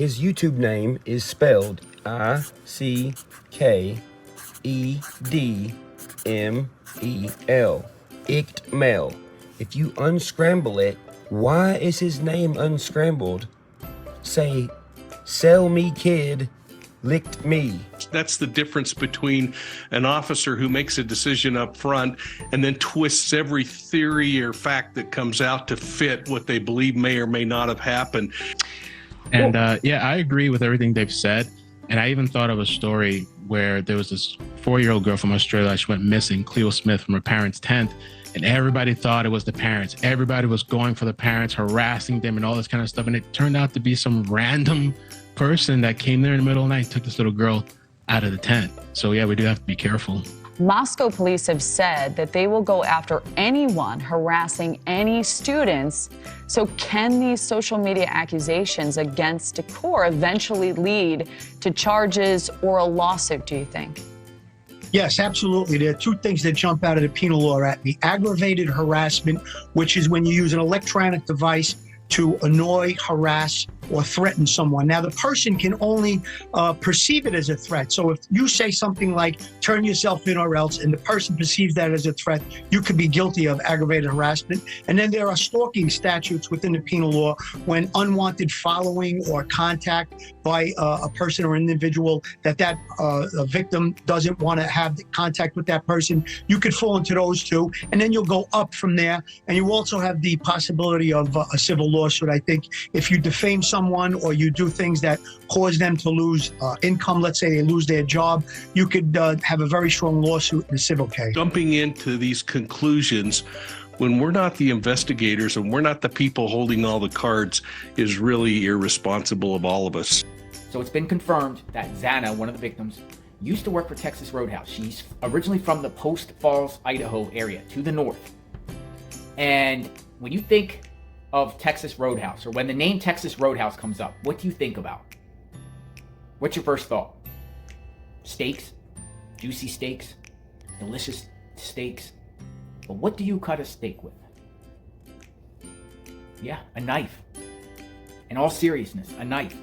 His YouTube name is spelled Ickedmel. Ickedmel. If you unscramble it, why is his name unscrambled? Say, sell me kid, licked me. That's the difference between an officer who makes a decision up front and then twists every theory or fact that comes out to fit what they believe may or may not have happened. And yeah, I agree with everything they've said. And I even thought of a story where there was this 4-year-old girl from Australia. She went missing, Cleo Smith, from her parents' tent. And everybody thought it was the parents. Everybody was going for the parents, harassing them and all this kind of stuff. And it turned out to be some random person that came there in the middle of the night, took this little girl out of the tent. So yeah, we do have to be careful. Moscow police have said that they will go after anyone harassing any students. So can these social media accusations against Decor eventually lead to charges or a lawsuit, do you think? Yes, absolutely. There are two things that jump out of the penal law at me. Aggravated harassment, which is when you use an electronic device to annoy, harass, or threaten someone. Now, the person can only perceive it as a threat. So if you say something like, turn yourself in or else, and the person perceives that as a threat, you could be guilty of aggravated harassment. And then there are stalking statutes within the penal law when unwanted following or contact by a person or individual that a victim doesn't want to have contact with that person. You could fall into those two, and then you'll go up from there. And you also have the possibility of a civil lawsuit. I think if you defame someone or you do things that cause them to lose income, let's say they lose their job, you could have a very strong lawsuit in a civil case. Jumping into these conclusions when we're not the investigators and we're not the people holding all the cards is really irresponsible of all of us. So it's been confirmed that Xana, one of the victims, used to work for Texas Roadhouse. She's originally from the Post Falls, Idaho area to the north. And when you think of Texas Roadhouse, or when the name Texas Roadhouse comes up, what do you think about? What's your first thought? Steaks, juicy steaks, delicious steaks. But what do you cut a steak with? Yeah, a knife. In all seriousness, a knife.